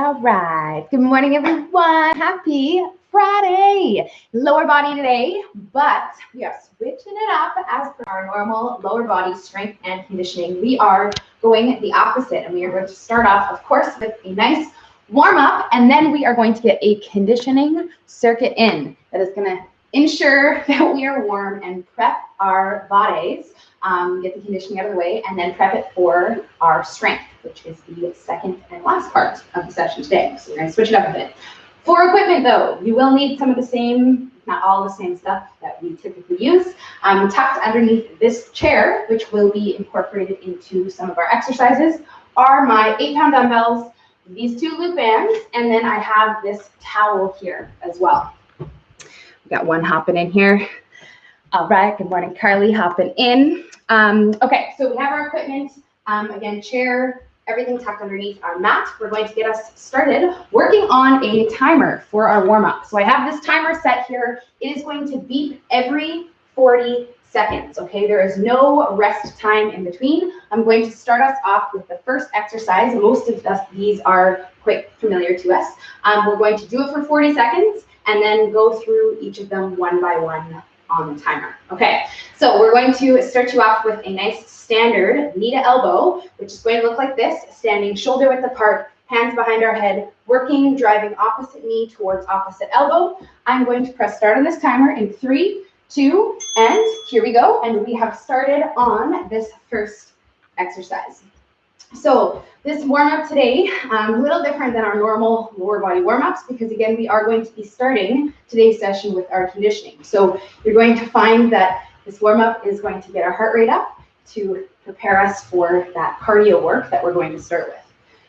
All right. Good morning, everyone. Happy Friday. Lower body today, but we are switching it up as per our normal lower body strength and conditioning. We are going the opposite, and we are going to start off, of course, with a nice warm up, and then we are going to get a conditioning circuit in that is going to ensure that we are warm and prep our bodies, get the conditioning out of the way, and then prep it for our strength, which is the second and last part of the session today. So we're going to switch it up a bit. For equipment, though, you will need some of the same, not all the same stuff that we typically use. Tucked underneath this chair, which will be incorporated into some of our exercises, are my 8-pound dumbbells, these 2 loop bands, and then I have this towel here as well. We got one hopping in here. All right, good morning, Carly, hopping in. Okay, so we have our equipment, again, chair, everything tucked underneath our mat. We're going to get us started working on a timer for our warm-up. So I have this timer set here. It is going to beep every 40 seconds, okay? There is no rest time in between. I'm going to start us off with the first exercise. Most of these are quite familiar to us. We're going to do it for 40 seconds and then go through each of them one by one on the timer. Okay, so we're going to start you off with a nice standard knee to elbow, which is going to look like this, standing shoulder width apart, hands behind our head, working, driving opposite knee towards opposite elbow. I'm going to press start on this timer in 3, 2, and here we go. And we have started on this first exercise. So this warm-up today, a little different than our normal lower body warm-ups, because again, we are going to be starting today's session with our conditioning. So you're going to find that this warm-up is going to get our heart rate up to prepare us for that cardio work that we're going to start with.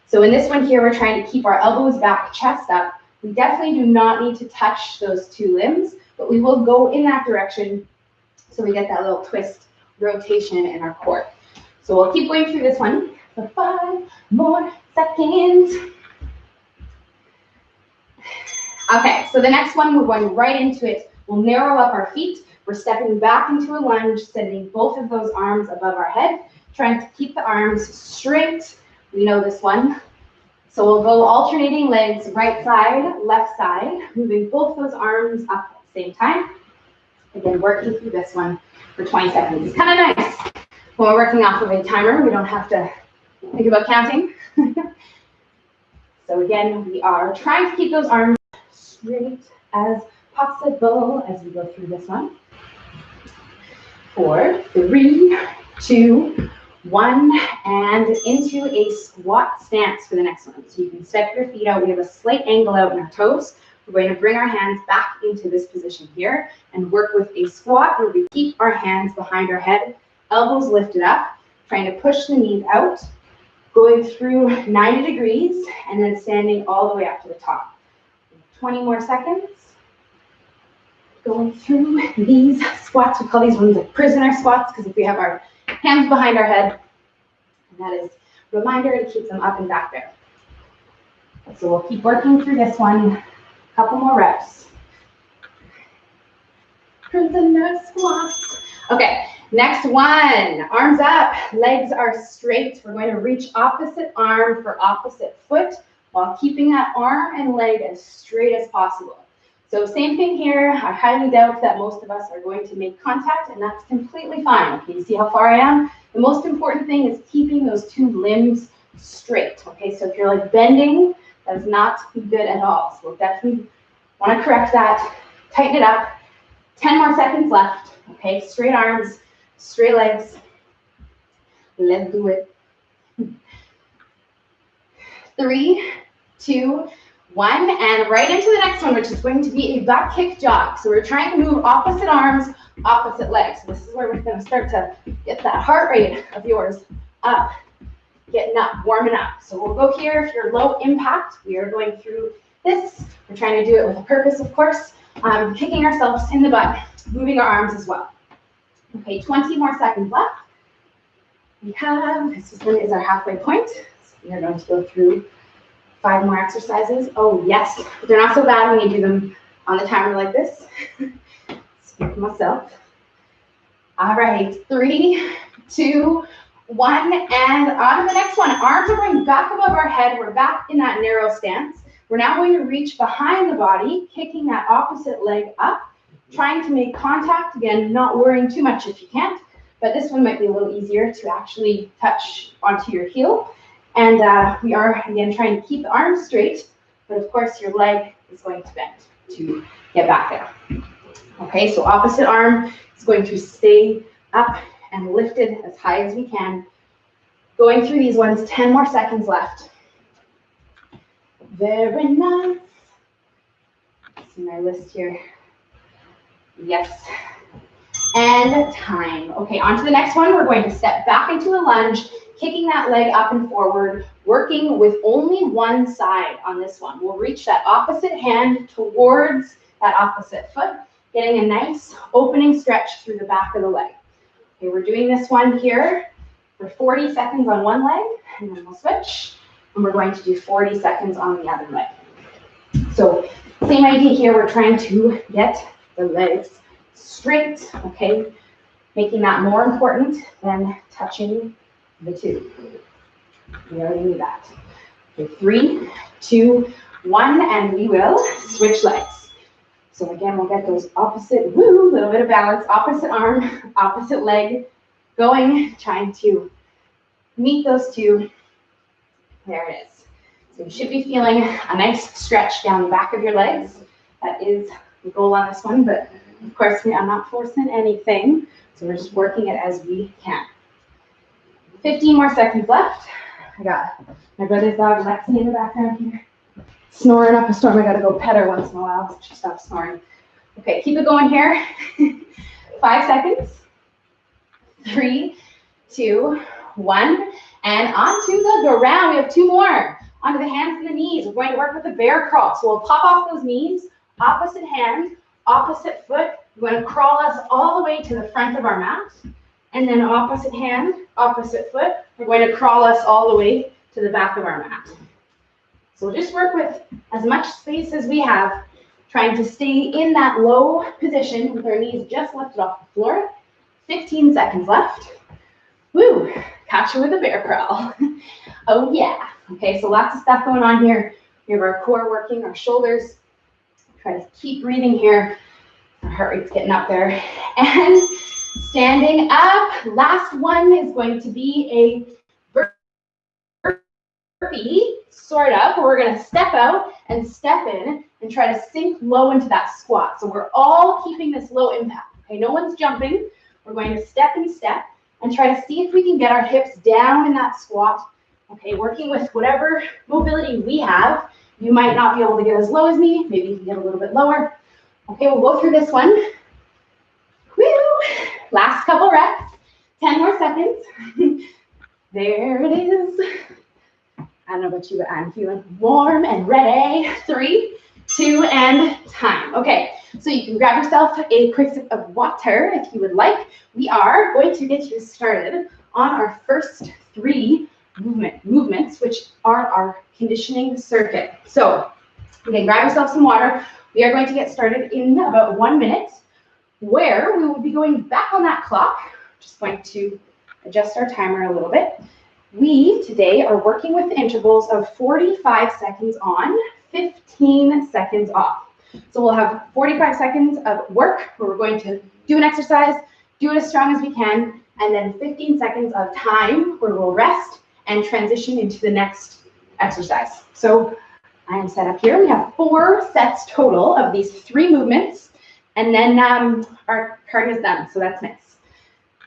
So in this one here, we're trying to keep our elbows back, chest up. We definitely do not need to touch those 2 limbs, but we will go in that direction so we get that little twist rotation in our core. So we'll keep going through this one for 5 more seconds. Okay, so the next one, we're going right into it. We'll narrow up our feet. We're stepping back into a lunge, sending both of those arms above our head, trying to keep the arms straight. We know this one. So we'll go alternating legs, right side, left side, moving both those arms up at the same time. Again, working through this one for 20 seconds. It's kind of nice when we're working off of a timer. We don't have to think about counting. So again, we are trying to keep those arms straight as possible as we go through this one. 4, 3, 2, 1, and into a squat stance for the next one. So you can step your feet out. We have a slight angle out in our toes. We're going to bring our hands back into this position here and work with a squat where we keep our hands behind our head, elbows lifted up, trying to push the knees out, going through 90 degrees, and then standing all the way up to the top. 20 more seconds. Going through these squats. We call these ones like prisoner squats, because if we have our hands behind our head, and that is a reminder to keep them up and back there. So we'll keep working through this one. A couple more reps. Prisoner squats. Okay, next one. Arms up, legs are straight. We're going to reach opposite arm for opposite foot while keeping that arm and leg as straight as possible. So same thing here. I highly doubt that most of us are going to make contact, and that's completely fine. Okay, you see how far I am? The most important thing is keeping those 2 limbs straight. Okay, so if you're like bending, that is not good at all. So we'll definitely want to correct that. Tighten it up. 10 more seconds left. Okay, straight arms, straight legs. Let's do it. 3, 2, 1, and right into the next one, which is going to be a back kick jog. So we're trying to move opposite arms, opposite legs. So this is where we're going to start to get that heart rate of yours up, getting up, warming up. So we'll go here. If you're low impact, we are going through this. We're trying to do it with a purpose, of course, kicking ourselves in the butt, moving our arms as well. Okay, 20 more seconds left. We have, this one is our halfway point. So we are going to go through 5 more exercises. Oh, yes. But they're not so bad when you do them on the timer like this. Speak for myself. All right. 3, 2, 1, and on to the next one. Arms are going back above our head. We're back in that narrow stance. We're now going to reach behind the body, kicking that opposite leg up, trying to make contact. Again, not worrying too much if you can't, but this one might be a little easier to actually touch onto your heel. And we are, again, trying to keep the arms straight, but of course your leg is going to bend to get back there. Okay, so opposite arm is going to stay up and lifted as high as we can. Going through these ones, 10 more seconds left. Very nice. See my list here. Yes. And time. Okay, on to the next one. We're going to step back into a lunge, kicking that leg up and forward, working with only one side on this one. We'll reach that opposite hand towards that opposite foot, getting a nice opening stretch through the back of the leg. Okay, we're doing this one here for 40 seconds on one leg, and then we'll switch. And we're going to do 40 seconds on the other leg. So same idea here, we're trying to get the legs straight, okay? Making that more important than touching the two. We already knew that. Okay, 3, 2, 1, and we will switch legs. So again, we'll get those opposite, little bit of balance, opposite arm, opposite leg, going, trying to meet those two. There it is. So you should be feeling a nice stretch down the back of your legs. That is the goal on this one, but of course I'm not forcing anything. So we're just working it as we can. 15 more seconds left. I got my brother's dog Lexi in the background here, snoring up a storm. I gotta go pet her once in a while so she stops snoring. Okay, keep it going here. 5 seconds. 3, 2, 1. And onto the ground. We have 2 more. Onto the hands and the knees. We're going to work with the bear crawl. So we'll pop off those knees, opposite hand, opposite foot. We're going to crawl us all the way to the front of our mat. And then opposite hand, opposite foot. We're going to crawl us all the way to the back of our mat. So we'll just work with as much space as we have, trying to stay in that low position with our knees just lifted off the floor. 15 seconds left. Woo! Catch you with a bear crawl. Oh yeah. Okay, so lots of stuff going on here. We have our core working, our shoulders. Try to keep breathing here. Our heart rate's getting up there. And standing up. Last one is going to be a burpee, sort of, where we're going to step out and step in and try to sink low into that squat. So we're all keeping this low impact. Okay, no one's jumping. We're going to step and step and try to see if we can get our hips down in that squat. Okay, working with whatever mobility we have. You might not be able to get as low as me. Maybe you can get a little bit lower. Okay, we'll go through this one. Woo! Last couple reps. 10 more seconds. There it is. I don't know about you, but I'm feeling warm and ready. 3, 2, and time. Okay, so you can grab yourself a quick sip of water if you would like. We are going to get you started on our first 3 movements, which are our conditioning circuit. So you can grab yourself some water. We are going to get started in about 1 minute, where we will be going back on that clock. Just going to adjust our timer a little bit. We today are working with intervals of 45 seconds on, 15 seconds off. So we'll have 45 seconds of work where we're going to do an exercise, do it as strong as we can, and then 15 seconds of time where we'll rest and transition into the next exercise. So I am set up here. We have 4 sets total of these 3 movements, and then our cardio is done, so that's nice.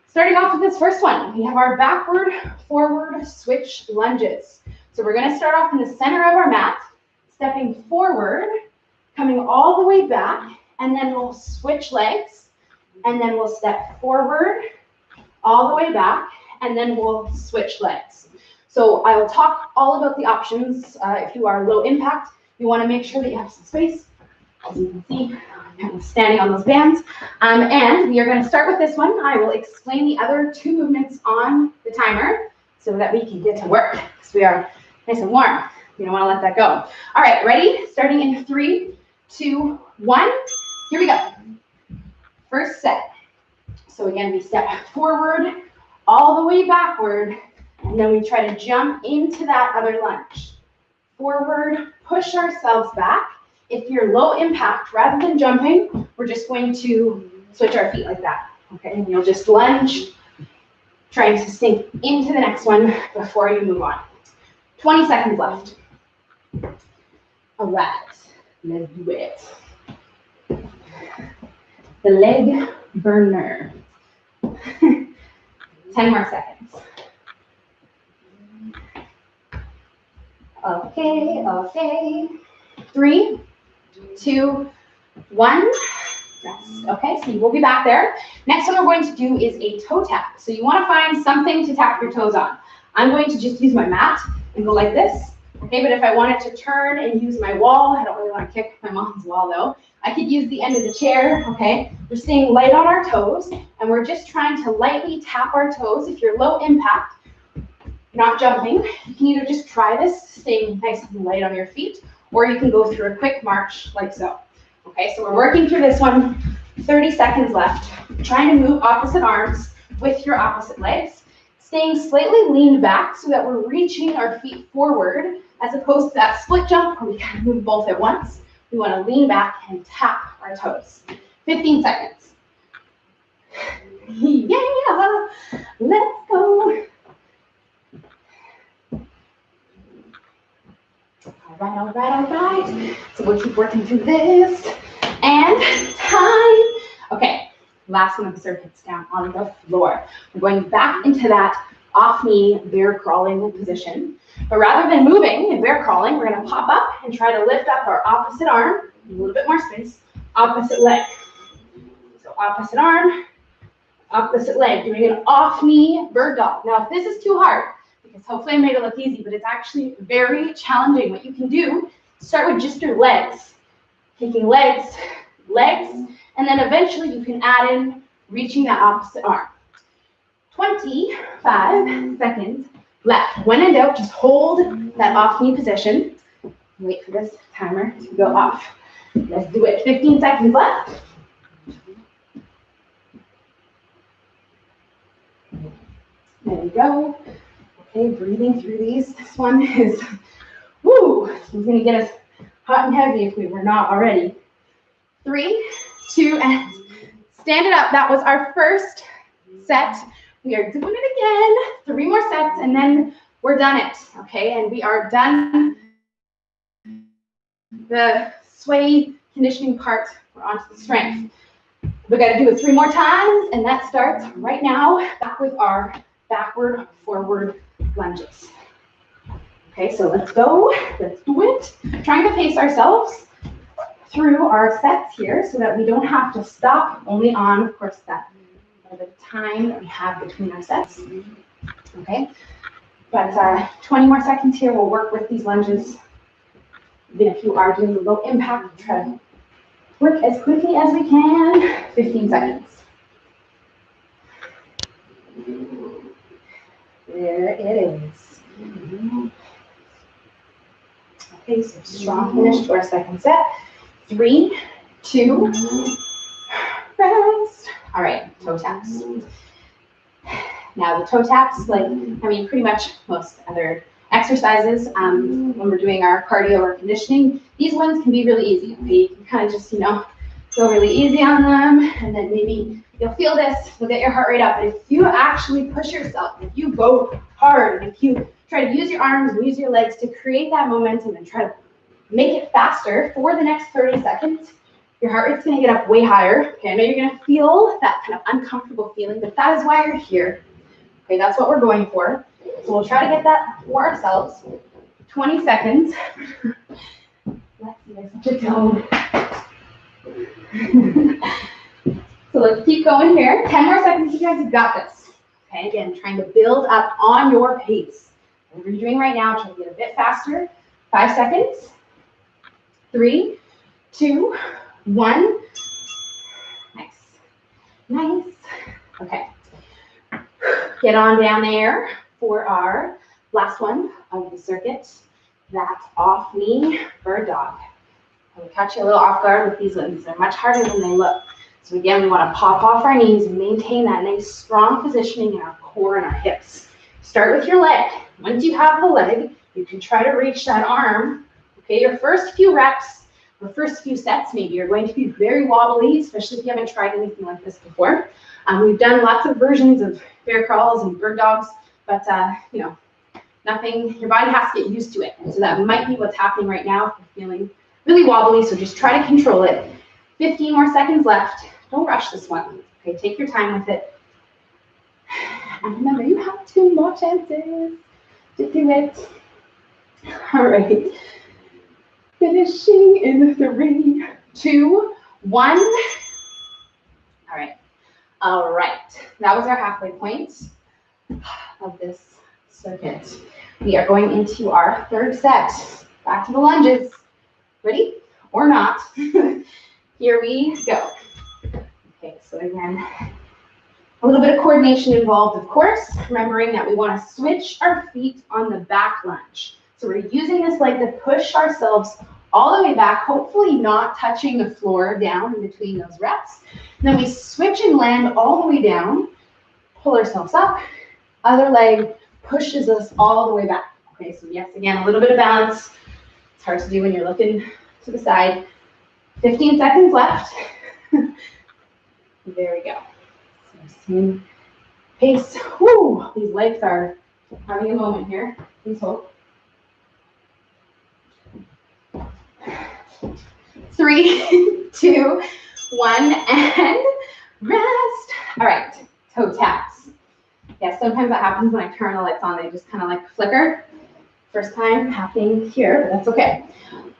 Starting off with this first one, we have our backward, forward switch lunges. So we're going to start off in the center of our mat, stepping forward, coming all the way back, and then we'll switch legs, and then we'll step forward, all the way back, and then we'll switch legs. So I will talk all about the options. If you are low impact, you want to make sure that you have some space. As you can see, I'm kind of standing on those bands. And we are going to start with this one. I will explain the other 2 movements on the timer so that we can get to work, because we are nice and warm. You don't want to let that go. All right, ready? Starting in 3, 2, 1. Here we go. First set. So again, we step forward, all the way backward, and then we try to jump into that other lunge. Forward, push ourselves back. If you're low impact, rather than jumping, we're just going to switch our feet like that. Okay, and you'll just lunge, trying to sink into the next one before you move on. 20 seconds left. All right, let's do it. The leg burner. 10 more seconds. Okay. 3, 2, 1. Rest. Okay, so you will be back there. Next one we're going to do is a toe tap. So you want to find something to tap your toes on. I'm going to just use my mat and go like this. Okay, but if I wanted to turn and use my wall, I don't really want to kick my mom's wall though. I could use the end of the chair, okay? We're staying light on our toes, and we're just trying to lightly tap our toes. If you're low impact, not jumping, you can either just try this, staying nice and light on your feet, or you can go through a quick march like so. Okay, so we're working through this one, 30 seconds left. Trying to move opposite arms with your opposite legs, staying slightly leaned back so that we're reaching our feet forward, as opposed to that split jump where we kind of move both at once. We want to lean back and tap our toes. 15 seconds. Yeah, let's go. All right. So we'll keep working through this. And time. Okay, last one of the circuits down on the floor. We're going back into that off-knee bear crawling position. But rather than moving and bear crawling, we're going to pop up and try to lift up our opposite arm, a little bit more space, opposite leg. So opposite arm, opposite leg, doing an off-knee bird dog. Now, if this is too hard, because hopefully I made it look easy, but it's actually very challenging. What you can do, start with just your legs. Taking legs, and then eventually you can add in reaching that opposite arm. 25 seconds left. When in doubt, just hold that off-knee position. Wait for this timer to go off. Let's do it. 15 seconds left. There we go. Okay, breathing through these. This one is, woo, it's going to get us hot and heavy if we were not already. 3, 2, and stand it up. That was our first set. We are doing it again. 3 more sets, and then we're done it. Okay, and we are done the sweaty conditioning part. We're on to the strength. We got to do it 3 more times, and that starts right now. Back with our backward, forward lunges. Okay, so let's go. Let's do it. Trying to pace ourselves through our sets here so that we don't have to stop, only on, of course, that the time that we have between our sets. Okay, but 20 more seconds here. We'll work with these lunges. Even if you are doing low impact, try to work as quickly as we can. 15 seconds. There it is. Okay, so strong finish to our second set. 3, 2, rest. All right, toe taps. Now the toe taps, like, pretty much most other exercises, when we're doing our cardio or conditioning, these ones can be really easy. Okay, you can kind of just, go really easy on them, and then maybe you'll feel this, you'll get your heart rate up. But if you actually push yourself, if you go hard, and if you try to use your arms and use your legs to create that momentum and try to make it faster for the next 30 seconds, your heart rate's gonna get up way higher. Okay, I know you're gonna feel that kind of uncomfortable feeling, but that is why you're here. Okay, that's what we're going for. So we'll try to get that for ourselves. 20 seconds. Let's see, there's such a tone. So let's keep going here. 10 more seconds, you guys have got this. Okay, again, trying to build up on your pace. Whatever you're doing right now, try to get a bit faster. 5 seconds. 3, 2, 1. Nice. Okay. Get on down there for our last one of the circuit. That's off-knee bird dog. I will catch you a little off guard with these ones. They're much harder than they look. So again, we want to pop off our knees and maintain that nice strong positioning in our core and our hips. Start with your leg. Once you have the leg, you can try to reach that arm. Okay, your first few reps, or first few sets maybe, are going to be very wobbly, especially if you haven't tried anything like this before. We've done lots of versions of bear crawls and bird dogs, but you know, nothing, your body has to get used to it. And so that might be what's happening right now if you're feeling really wobbly, so just try to control it. 15 more seconds left. Don't rush this one. Okay, take your time with it. And remember, you have 2 more chances to do it. All right. Finishing in 3, 2, 1. All right. All right. That was our halfway point of this circuit. We are going into our third set. Back to the lunges. Ready or not? Here we go. Okay, so again, a little bit of coordination involved, of course, remembering that we want to switch our feet on the back lunge. So we're using this leg to push ourselves all the way back, hopefully not touching the floor down in between those reps. And then we switch and land all the way down, pull ourselves up, other leg pushes us all the way back. Okay, so yes, again, a little bit of balance. It's hard to do when you're looking to the side. 15 seconds left. There we go. So same pace. Woo, these legs are having a moment here. Please hold. 3, 2, 1, and rest. All right, toe taps. Yeah, sometimes that happens when I turn the lights on. They just kind of like flicker. First time happening here, but that's okay.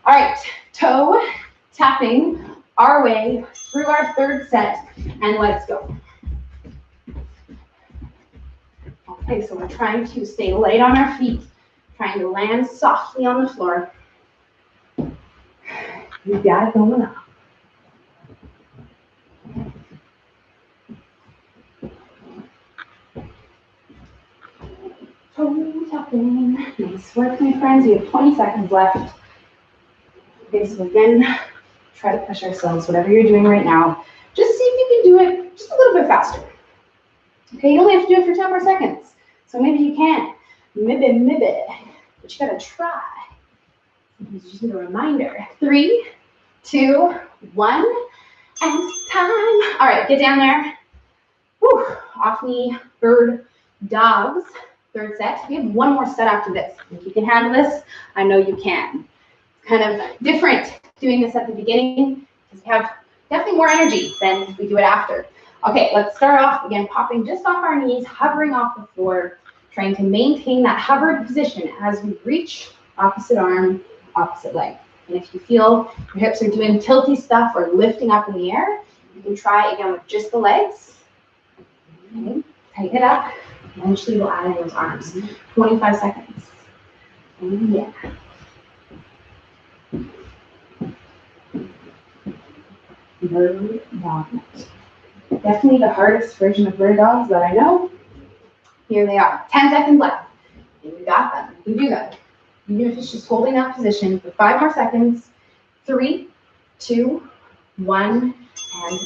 All right, toe tapping our way through our third set, and let's go. Okay, so we're trying to stay light on our feet, trying to land softly on the floor. You got it going up. Toe tapping. Nice work, my friends. We have 20 seconds left. Okay, so again, try to push ourselves, whatever you're doing right now. Just see if you can do it just a little bit faster. Okay, you only have to do it for 10 more seconds. So maybe you can. Maybe. But you gotta try. You just need a reminder. 3, 2, 1, and time. All right, get down there. Whew. Off knee, bird dogs. Third set. We have one more set after this. If you can handle this, I know you can. It's kind of different doing this at the beginning because we have definitely more energy than if we do it after. Okay, let's start off again, popping just off our knees, hovering off the floor, trying to maintain that hovered position as we reach opposite arm, opposite leg. And if you feel your hips are doing tilty stuff or lifting up in the air, you can try again with just the legs. Okay, tighten it up. Eventually we'll add in those arms. 25 seconds. And yeah. Bird dog. Definitely the hardest version of bird dogs that I know. Here they are. 10 seconds left. And you got them. You can do that. Even if it's just holding that position for 5 more seconds. 3, 2, 1, and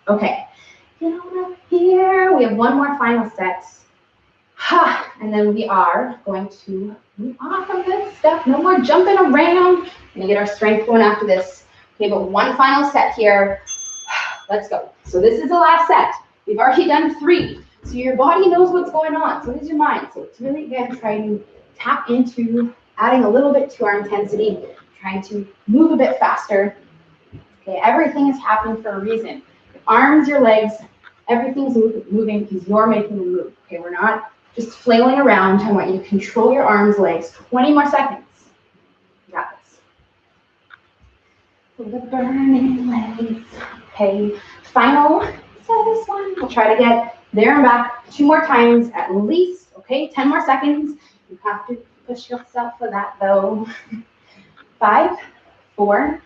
okay. Get on up here. We have one more final set. And then we are going to move on from this stuff. No more jumping around. We're gonna get our strength going after this. Okay, but one final set here. Let's go. So this is the last set. We've already done 3. So your body knows what's going on. So is your mind. So it's really, again, trying to tap into adding a little bit to our intensity, trying to move a bit faster. Okay, everything is happening for a reason. Your arms, your legs, everything's moving because you're making the move. Okay, we're not just flailing around. I want you to control your arms, legs. 20 more seconds. You got this. For the burning legs. Okay, final set of this one. We'll try to get there and back 2 more times at least. Okay, 10 more seconds. You have to push yourself for that though. 5, 4,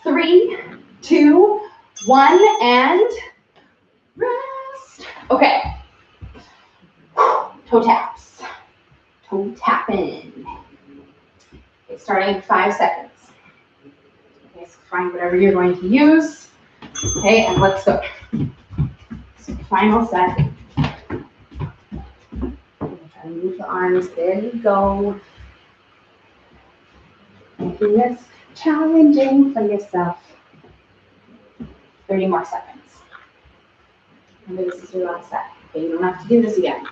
3, 2, 1, and rest. Okay. Toe taps. Toe tapping. Okay, starting in 5 seconds. Okay, so find whatever you're going to use. Okay, and let's go. So final set. Try to move the arms. There you go. Making this challenging for yourself. 30 more seconds. Remember, this is your last set. Okay, you don't have to do this again.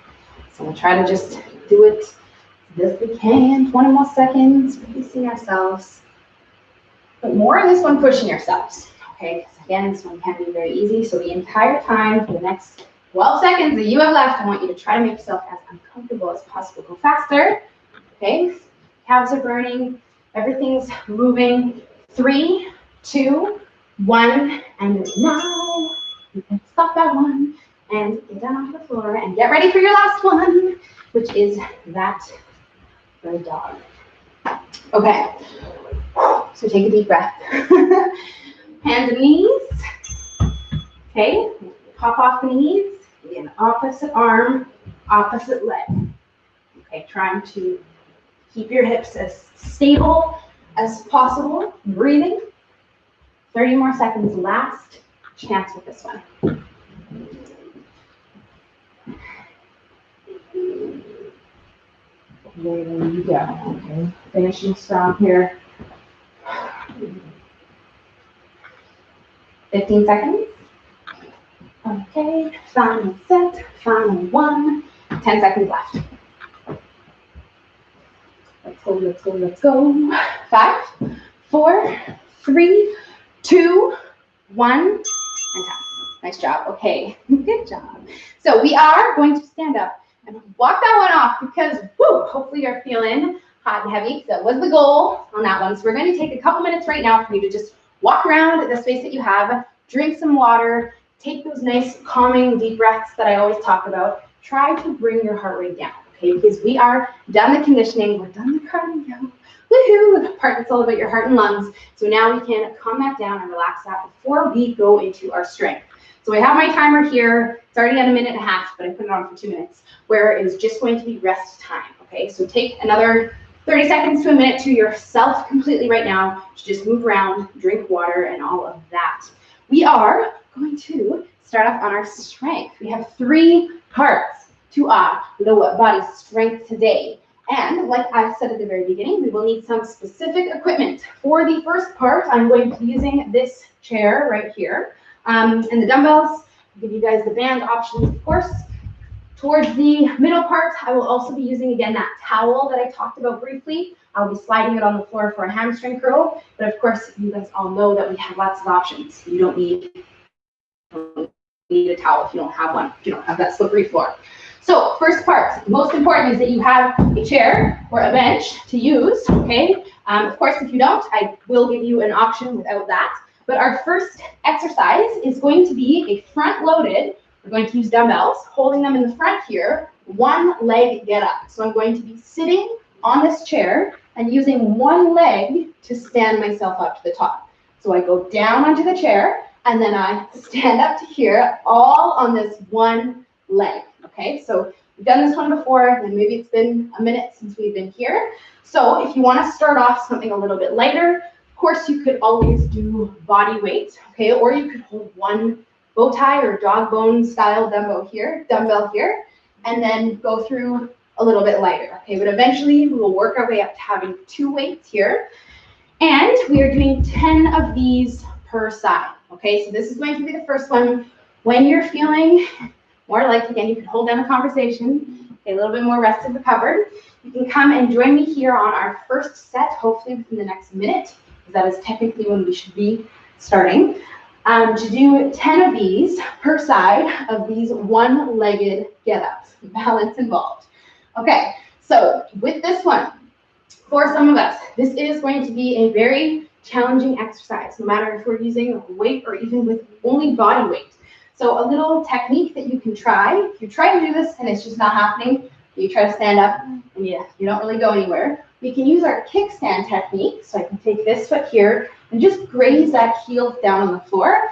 So we'll try to just do it as best we can. 20 more seconds, releasing ourselves. But more of this one, pushing yourselves. Okay, because again, this one can be very easy. So the entire time for the next 12 seconds that you have left, I want you to try to make yourself as uncomfortable as possible. Go faster. Okay, calves are burning. Everything's moving. 3, 2, 1, and now you can stop that one and get down onto the floor and get ready for your last one, which is that bird dog. Okay, so take a deep breath. Hands and knees. Okay, pop off the knees. Again, opposite arm, opposite leg. Okay, trying to keep your hips as stable as possible. Breathing. 30 more seconds, last chance with this one. There you go. Okay, finishing strong here. 15 seconds. Okay, final set, final one. 10 seconds left. Let's go, let's go, let's go. 5, 4, 3, 2, 1, and time. Nice job. Okay, good job. So we are going to stand up and walk that one off because, woo, hopefully you're feeling hot and heavy. That was the goal on that one. So we're going to take a couple minutes right now for you to just walk around the space that you have, drink some water, take those nice calming deep breaths that I always talk about. Try to bring your heart rate down, okay? Because we are done the conditioning, we're done the cardio. Woohoo! The part that's all about your heart and lungs. So now we can calm that down and relax that before we go into our strength. So I have my timer here. It's already at 1.5 minutes, but I put it on for 2 minutes, where it is just going to be rest time, okay? So take another 30 seconds to a minute to yourself completely right now to just move around, drink water, and all of that. We are going to start off on our strength. We have 3 parts to our lower body strength today. And like I said at the very beginning, we will need some specific equipment. For the first part, I'm going to be using this chair right here. And the dumbbells, I'll give you guys the band options, of course. Towards the middle part, I will also be using, again, that towel that I talked about briefly. I'll be sliding it on the floor for a hamstring curl. But of course, you guys all know that we have lots of options. You don't need a towel if you don't have one, if you don't have that slippery floor. So first part, most important is that you have a chair or a bench to use, okay? Of course, if you don't, I will give you an option without that. But our first exercise is going to be a front-loaded, we're going to use dumbbells, holding them in the front here, 1 leg get up. So I'm going to be sitting on this chair and using 1 leg to stand myself up to the top. So I go down onto the chair and then I stand up to here, all on this 1 leg. Okay, so we've done this one before, and maybe it's been a minute since we've been here. So if you want to start off something a little bit lighter, of course you could always do body weight, okay, or you could hold 1 bow tie or dog bone style dumbbell here, and then go through a little bit lighter, okay, but eventually we will work our way up to having 2 weights here, and we are doing 10 of these per side, okay, so this is going to be the first one. When you're feeling more like, again, you can hold down a conversation, okay, a little bit more rested, recovered. You can come and join me here on our first set, hopefully within the next minute, because that is technically when we should be starting, to do 10 of these per side of these 1-legged get-ups, balance involved. Okay, so with this one, for some of us, this is going to be a very challenging exercise, no matter if we're using weight or even with only body weight. So a little technique that you can try, if you try to do this and it's just not happening, you try to stand up and you don't really go anywhere, we can use our kickstand technique. So I can take this foot here and just graze that heel down on the floor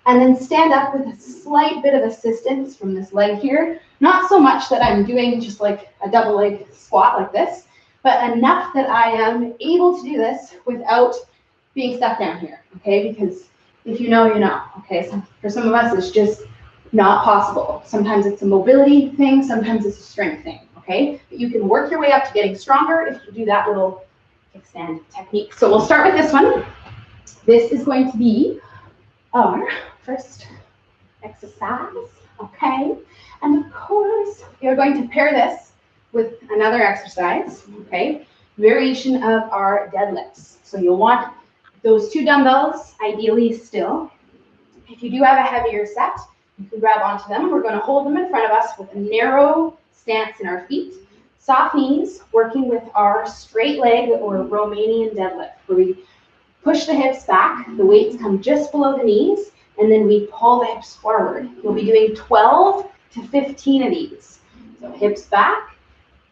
and then stand up with a slight bit of assistance from this leg here. Not so much that I'm doing just like a double leg squat like this, but enough that I am able to do this without being stuck down here, okay? Because If you know, you know. Okay, so for some of us, it's just not possible. Sometimes it's a mobility thing, sometimes it's a strength thing, okay? But you can work your way up to getting stronger if you do that little extend technique. So we'll start with this one. This is going to be our first exercise, okay? And of course, we are going to pair this with another exercise, okay? Variation of our deadlifts. So you'll want those 2 dumbbells, ideally still. If you do have a heavier set, you can grab onto them. We're going to hold them in front of us with a narrow stance in our feet. Soft knees, working with our straight leg or Romanian deadlift, where we push the hips back, the weights come just below the knees, and then we pull the hips forward. You'll be doing 12 to 15 of these. So hips back,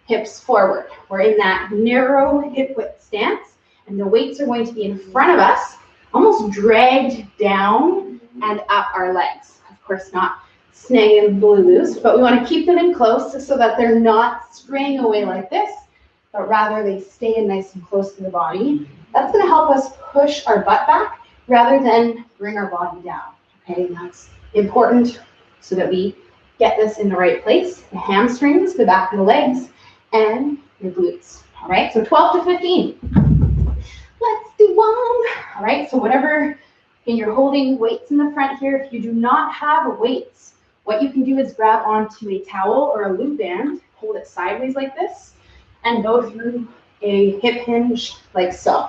hips forward. We're in that narrow hip width stance, and the weights are going to be in front of us, almost dragged down and up our legs. Of course, not snagging fully loose, but we want to keep them in close so that they're not straying away like this, but rather they stay in nice and close to the body. That's going to help us push our butt back rather than bring our body down. Okay, and that's important so that we get this in the right place. The hamstrings, the back of the legs, and your glutes. All right, so 12 to 15. Let's do one. All right, so whatever, and you're holding weights in the front here. If you do not have weights, what you can do is grab onto a towel or a loop band, hold it sideways like this, and go through a hip hinge like so.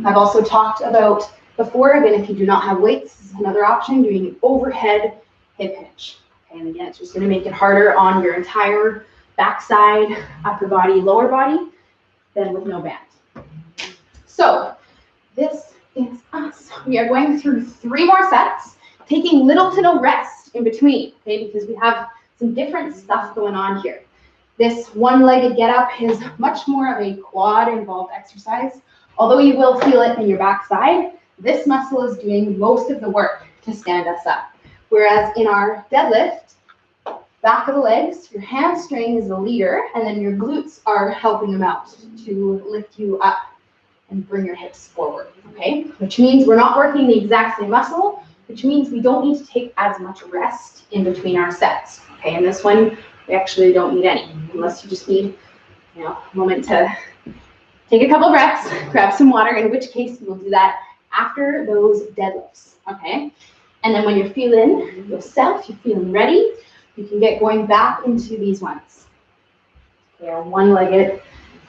I've also talked about before, again, if you do not have weights, this is another option, doing an overhead hip hinge. Okay, and again, it's just going to make it harder on your entire backside, upper body, lower body, than with no band. So this is us. We are going through 3 more sets, taking little to no rest in between, okay, because we have some different stuff going on here. This one-legged get-up is much more of a quad-involved exercise. Although you will feel it in your backside, this muscle is doing most of the work to stand us up. Whereas in our deadlift, back of the legs, your hamstring is the leader, and then your glutes are helping them out to lift you up and bring your hips forward, okay? Which means we're not working the exact same muscle, which means we don't need to take as much rest in between our sets, okay? And this one, we actually don't need any, unless you just need, a moment to take a couple breaths, grab some water, in which case we'll do that after those deadlifts, okay? And then when you're feeling yourself, you're feeling ready, you can get going back into these ones. Okay, our one-legged,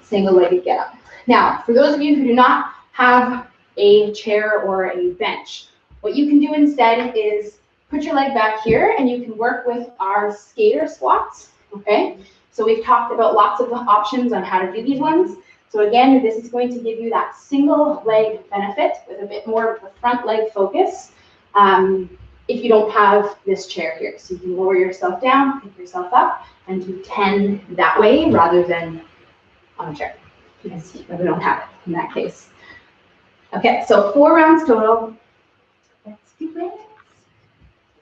single-legged get-up. Now, for those of you who do not have a chair or a bench, what you can do instead is put your leg back here and you can work with our skater squats, okay? So we've talked about lots of the options on how to do these ones. So again, this is going to give you that single leg benefit with a bit more of a front leg focus if you don't have this chair here. So you can lower yourself down, pick yourself up, and do 10 that way rather than on a chair, because we don't have it in that case. Okay, so 4 rounds total. Let's do this.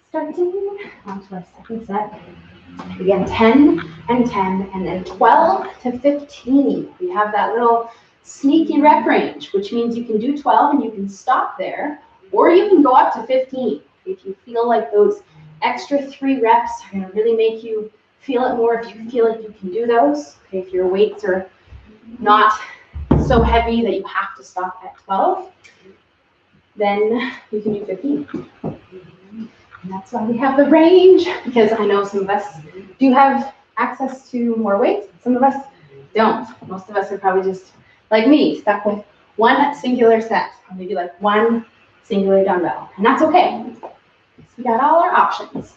Starting on to our second set. Again, 10 and 10, and then 12 to 15. We have that little sneaky rep range, which means you can do 12 and you can stop there, or you can go up to 15. If you feel like those extra 3 reps are going to really make you feel it more, if you feel like you can do those, okay, if your weights are not so heavy that you have to stop at 12, then you can do 15. And that's why we have the range, because I know some of us do have access to more weights, some of us don't. Most of us are probably just like me, stuck with one singular set, or maybe like one singular dumbbell, and that's okay. So we got all our options.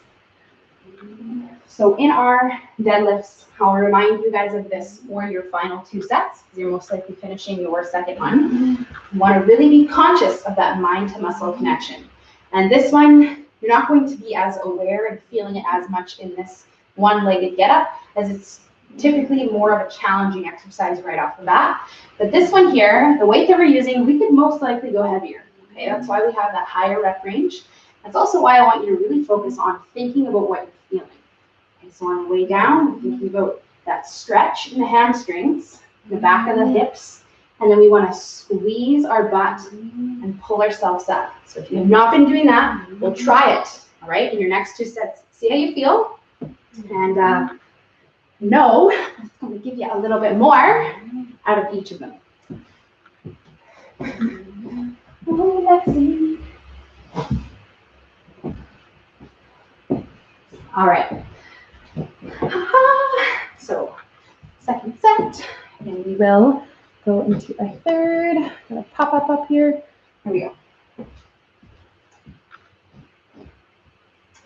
So in our deadlifts, I'll remind you guys of this for your final 2 sets, because you're most likely finishing your second one. You want to really be conscious of that mind to muscle connection. And this one, you're not going to be as aware and feeling it as much in this one-legged get-up, as it's typically more of a challenging exercise right off the bat. But this one here, the weight that we're using, we could most likely go heavier. Okay, that's why we have that higher rep range. That's also why I want you to really focus on thinking about what you're feeling. Okay, so on the way down, thinking about that stretch in the hamstrings, the back of the hips, And then we want to squeeze our butt and pull ourselves up. So if you have not been doing that, we'll try it, all right, in your next 2 sets. See how you feel. And know it's going to give you a little bit more out of each of them. Let's see. All right. So, second set, and we will go into a third. I'm going to pop up here. Here we go.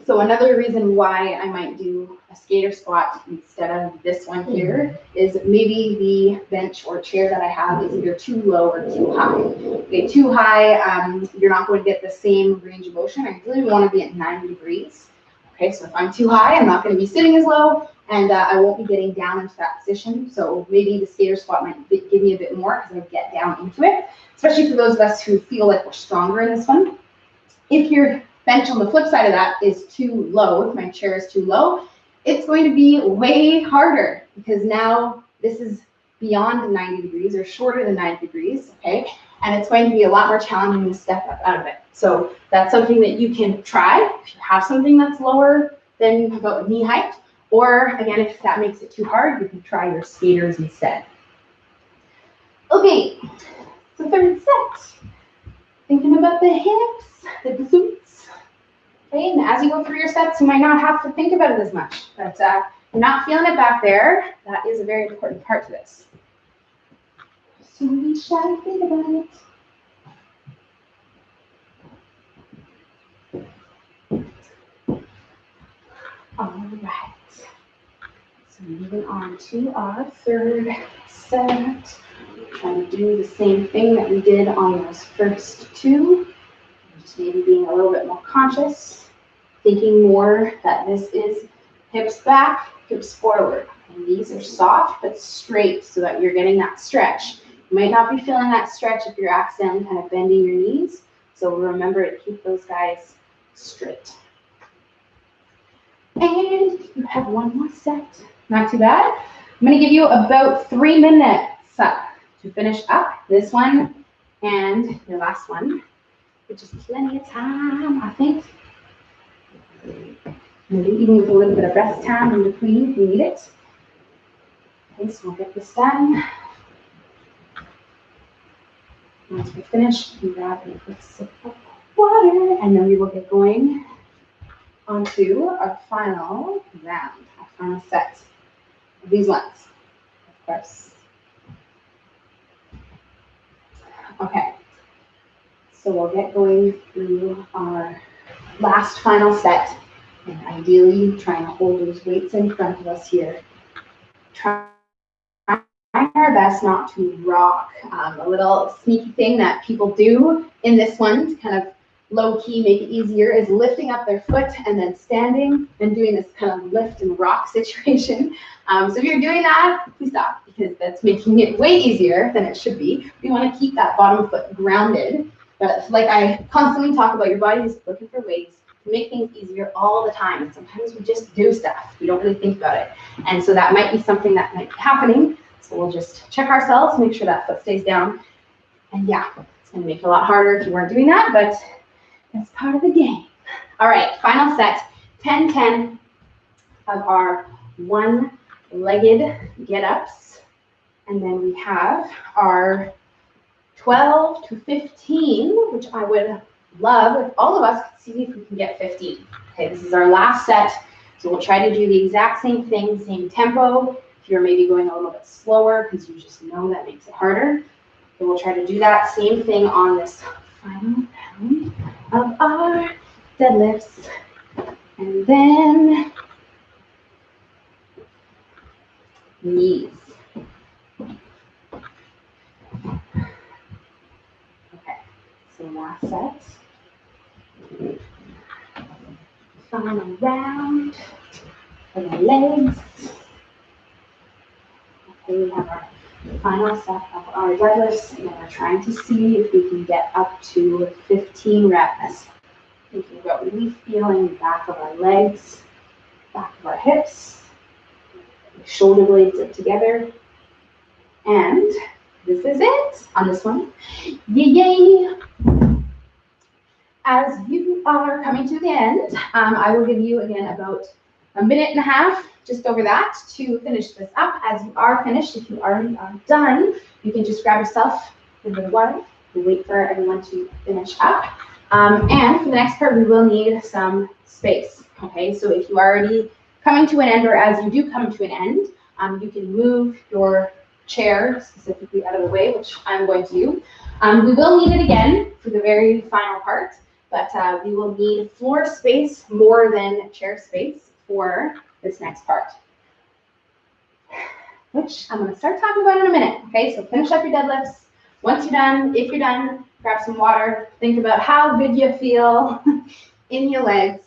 So another reason why I might do a skater squat instead of this one here is maybe the bench or chair that I have is either too low or too high. Okay, too high, you're not going to get the same range of motion. I really want to be at 90 degrees. Okay, so if I'm too high, I'm not going to be sitting as low, and I won't be getting down into that position. So maybe the skater squat might give me a bit more because I get down into it, especially for those of us who feel like we're stronger in this one. If your bench on the flip side of that is too low, if my chair is too low, it's going to be way harder because now this is beyond 90 degrees or shorter than 90 degrees, okay? And it's going to be a lot more challenging to step up out of it. So that's something that you can try if you have something that's lower than about knee height. Or again, if that makes it too hard, you can try your skaters instead. Okay, so third set. Thinking about the hips, the glutes. Okay, and as you go through your sets, you might not have to think about it as much, but if you're not feeling it back there, that is a very important part to this. So we shall think about it. All right. So moving on to our third set. Trying to do the same thing that we did on those first 2. Just maybe being a little bit more conscious, thinking more that this is hips back, hips forward. And these are soft but straight so that you're getting that stretch. You might not be feeling that stretch if you're accidentally kind of bending your knees. So remember to keep those guys straight. And you have one more set. Not too bad. I'm going to give you about 3 minutes to finish up this one and your last one, which is plenty of time, I think. Maybe even with a little bit of rest time in between if you need it. Okay, so we'll get this done. Once we finish, we grab a quick sip of water, and then we will get going onto our final round, our final set of these ones, of course. Okay, so we'll get going through our last final set, and ideally trying to hold those weights in front of us here. Trying our best not to rock. A little sneaky thing that people do in this one to kind of low-key make it easier is lifting up their foot and then standing and doing this kind of lift and rock situation. So if you're doing that, please stop because that's making it way easier than it should be. We want to keep that bottom foot grounded. But like I constantly talk about, your body is looking for ways to make things easier all the time. And sometimes we just do stuff. We don't really think about it. And so that might be something that might be happening. So we'll just check ourselves, make sure that foot stays down. And yeah, it's going to make it a lot harder if you weren't doing that, but that's part of the game. All right, final set, 10-10 of our one-legged get-ups. And then we have our 12 to 15, which I would love if all of us could see if we can get 15. Okay, this is our last set. So we'll try to do the exact same thing, same tempo. If you're maybe going a little bit slower because you just know that makes it harder, then we'll try to do that same thing on this final round of our deadlifts. And then knees. Okay, so last set. Final round for the legs. Okay, we have our final set of our deadlifts, and we're trying to see if we can get up to 15 reps. Thinking about really feeling the back of our legs, back of our hips, shoulder blades up together, and this is it on this one. Yay! As you are coming to the end, I will give you again about a minute and a half, just over that, to finish this up. As you are finished, if you already are done, you can just grab yourself a bit of water. We'll wait for everyone to finish up. And for the next part, we will need some space. Okay, so if you are already coming to an end, or as you do come to an end, you can move your chair specifically out of the way, which I'm going to do. We will need it again for the very final part, but we will need floor space more than chair space for this next part, which I'm going to start talking about in a minute. Okay, so finish up your deadlifts. Once you're done, if you're done, grab some water. Think about how good you feel in your legs.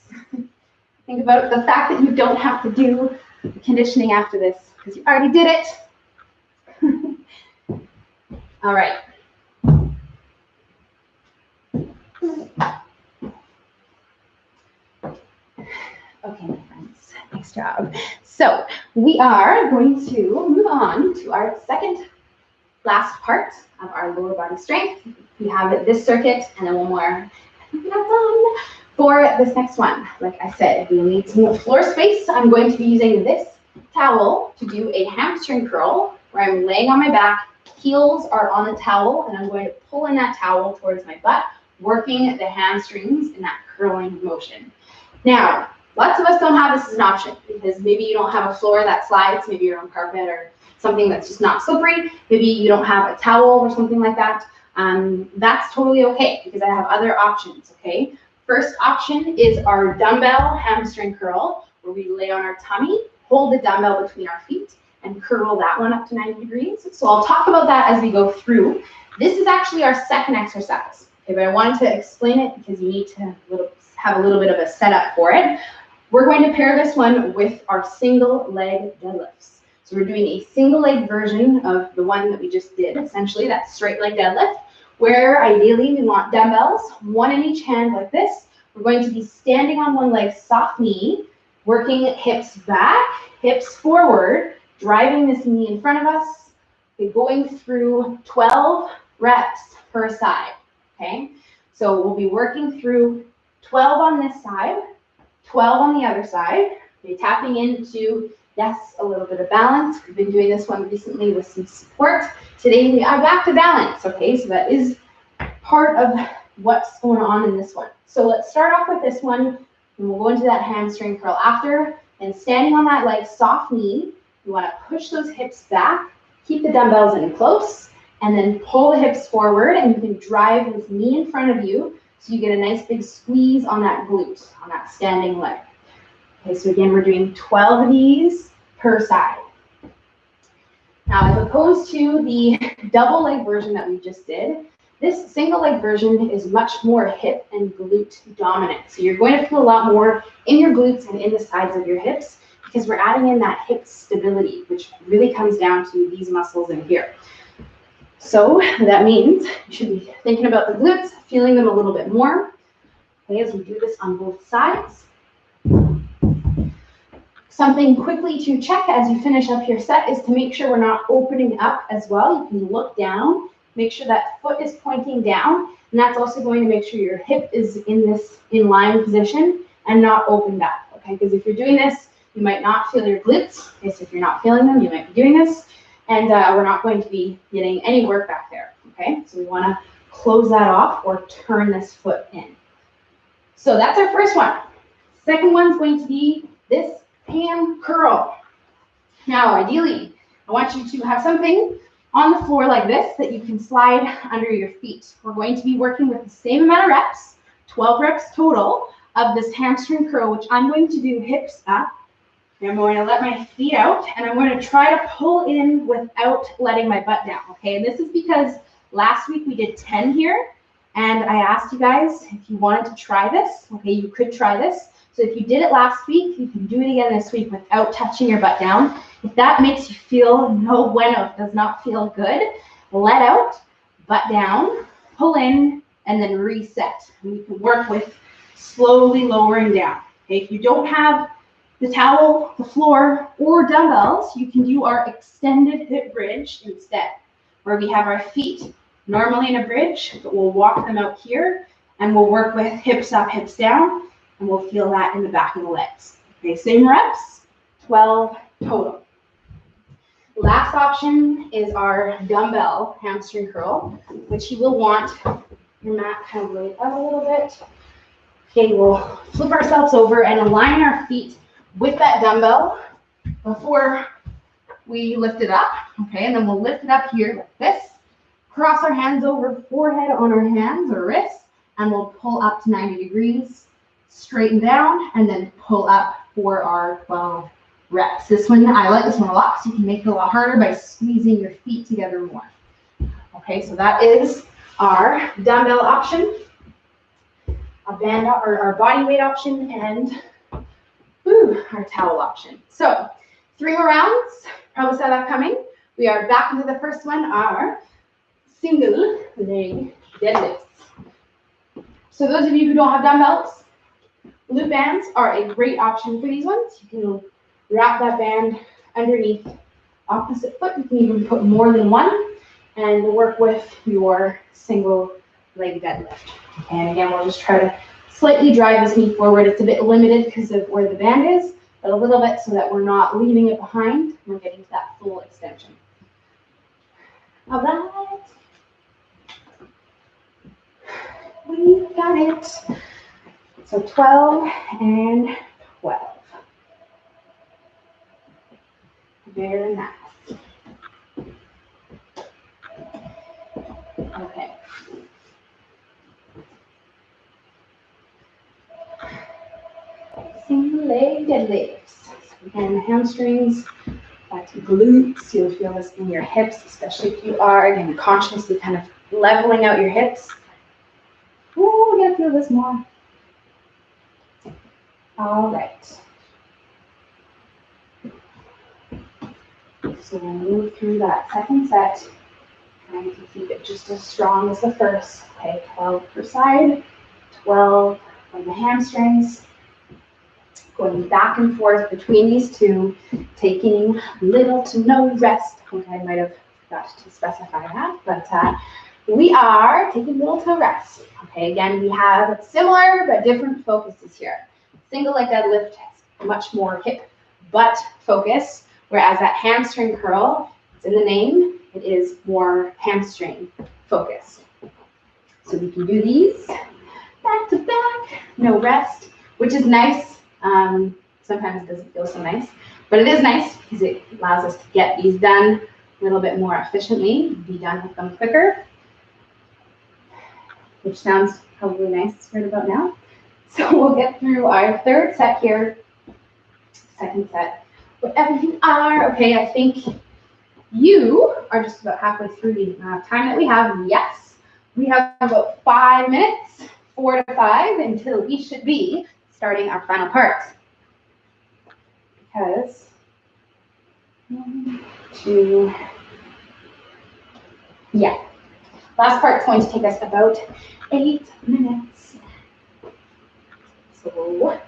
Think about the fact that you don't have to do conditioning after this because you already did it. All right. Okay, my friends, nice job. So we are going to move on to our second last part of our lower body strength. We have this circuit and then one more. That's done for this next one. Like I said, we need some floor space. I'm going to be using this towel to do a hamstring curl where I'm laying on my back, heels are on the towel, and I'm going to pull in that towel towards my butt, working the hamstrings in that curling motion. Now, lots of us don't have this as an option because maybe you don't have a floor that slides, maybe you're on carpet or something that's just not slippery, maybe you don't have a towel or something like that. That's totally okay because I have other options, okay? First option is our dumbbell hamstring curl, where we lay on our tummy, hold the dumbbell between our feet, and curl that one up to 90 degrees. So I'll talk about that as we go through. This is actually our second exercise, okay, but I wanted to explain it because you need to have a little bit of a setup for it. We're going to pair this one with our single leg deadlifts. So we're doing a single leg version of the one that we just did, essentially that straight leg deadlift, where ideally we want dumbbells, one in each hand like this. We're going to be standing on one leg, soft knee, working hips back, hips forward, driving this knee in front of us, okay, going through 12 reps per side, okay? So we'll be working through 12 on this side, 12 on the other side, okay, tapping into, yes, a little bit of balance. We've been doing this one recently with some support. Today we are back to balance, okay? So that is part of what's going on in this one. So let's start off with this one, and we'll go into that hamstring curl after. And standing on that leg, soft knee, you want to push those hips back, keep the dumbbells in close, and then pull the hips forward, and you can drive this knee in front of you so you get a nice big squeeze on that glute, on that standing leg. Okay, so again, we're doing 12 of these per side. Now, as opposed to the double leg version that we just did, this single leg version is much more hip and glute dominant. So you're going to feel a lot more in your glutes and in the sides of your hips because we're adding in that hip stability, which really comes down to these muscles in here. So that means you should be thinking about the glutes, feeling them a little bit more. Okay, as we do this on both sides. Something quickly to check as you finish up your set is to make sure we're not opening up as well. You can look down, make sure that foot is pointing down, and that's also going to make sure your hip is in this in-line position and not opened up, okay? Because if you're doing this, you might not feel your glutes. Okay, so if you're not feeling them, you might be doing this, and we're not going to be getting any work back there, okay? So we want to close that off or turn this foot in. So that's our first one. Second one's going to be this ham curl. Now, ideally, I want you to have something on the floor like this that you can slide under your feet. We're going to be working with the same amount of reps, 12 reps total, of this hamstring curl, which I'm going to do hips up. And I'm going to let my feet out, and I'm going to try to pull in without letting my butt down, okay? And this is because last week we did 10 here, and I asked you guys if you wanted to try this, okay? You could try this. So if you did it last week, you can do it again this week without touching your butt down. If that makes you feel no bueno, does not feel good, let out, butt down, pull in, and then reset. And you can work with slowly lowering down. Okay, if you don't have the towel, the floor, or dumbbells, you can do our extended hip bridge instead. where we have our feet normally in a bridge, but we'll walk them out here and we'll work with hips up, hips down, and we'll feel that in the back of the legs. Okay, same reps, 12 total. Last option is our dumbbell hamstring curl, which you will want your mat kind of laid out a little bit. Okay, we'll flip ourselves over and align our feet with that dumbbell before we lift it up. Okay, and then we'll lift it up here like this. Cross our hands over forehead on our hands or wrists, and we'll pull up to 90 degrees, straighten down, and then pull up for our 12 reps. This one, I like this one a lot, so you can make it a lot harder by squeezing your feet together more. Okay, so that is our dumbbell option, our band or our body weight option, and our towel option. So 3 more rounds, probably saw that coming. We are back into the first one, our single leg deadlifts. So those of you who don't have dumbbells, loop bands are a great option for these ones. You can wrap that band underneath opposite foot. You can even put more than one and work with your single leg deadlift. And again, we'll just try to slightly drive this knee forward. It's a bit limited because of where the band is, but a little bit so that we're not leaving it behind. We're getting to that full extension. All right. We got it. So 12 and 12. Very nice. Okay. Single leg deadlifts. So again, the hamstrings, back to glutes. You'll feel this in your hips, especially if you are, again, consciously kind of leveling out your hips. Ooh, we're gonna feel this more. All right. So we'll move through that second set, trying to keep it just as strong as the first. Okay, 12 per side, 12 on the hamstrings. Going back and forth between these two, taking little to no rest. Okay, I might have forgot to specify that, but we are taking little to rest. Okay, again, we have similar but different focuses here. Single leg deadlift has much more hip butt focus, whereas that hamstring curl, it's in the name, it is more hamstring focus. So we can do these back to back, no rest, which is nice. Sometimes it doesn't feel so nice, but it is nice because it allows us to get these done a little bit more efficiently, be done with them quicker, which sounds probably nice right about now. So we'll get through our third set here, second set. Whatever you are, okay, I think you are just about halfway through the time that we have. Yes, we have about 5 minutes, 4 to 5, until we should be starting our final part. Because 1, 2, yeah. Last part is going to take us about 8 minutes. So,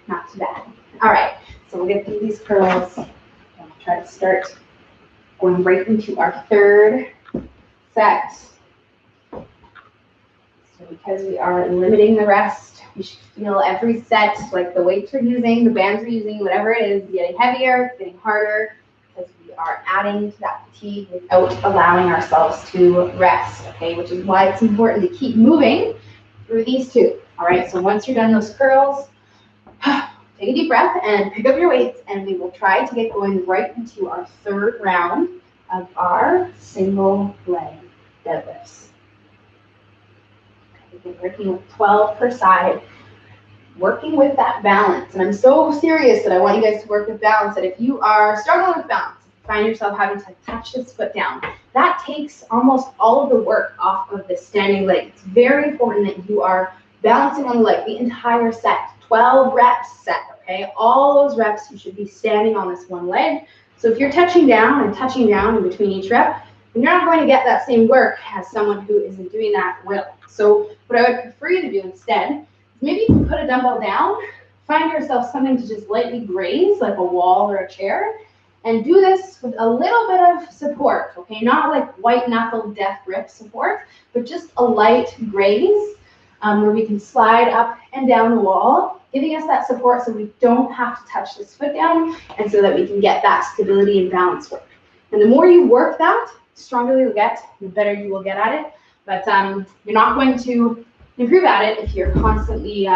not too bad. All right, so we'll get through these curls. And we'll try to start going right into our third set. So because we are limiting the rest, we should feel every set, like the weights we're using, the bands we're using, whatever it is, getting heavier, getting harder, because we are adding to that fatigue without allowing ourselves to rest, okay? Which is why it's important to keep moving through these two. All right, so once you're done those curls, take a deep breath and pick up your weights, and we will try to get going right into our third round of our single leg deadlifts. We've been working with 12 per side, working with that balance. And I'm so serious that I want you guys to work with balance, that if you are struggling with balance, find yourself having to touch this foot down, that takes almost all of the work off of the standing leg. It's very important that you are balancing on the leg the entire set, 12 reps set, okay? All those reps, you should be standing on this one leg. So if you're touching down in between each rep, then you're not going to get that same work as someone who isn't doing that well. So what I would prefer you to do instead is maybe you can put a dumbbell down, find yourself something to just lightly graze, like a wall or a chair, And do this with a little bit of support, okay? Not like white knuckle death grip support, but just a light graze where we can slide up and down the wall, giving us that support so we don't have to touch this foot down and so that we can get that stability and balance work. And the more you work that, the stronger you'll get, the better you will get at it. But you're not going to improve at it if you're constantly,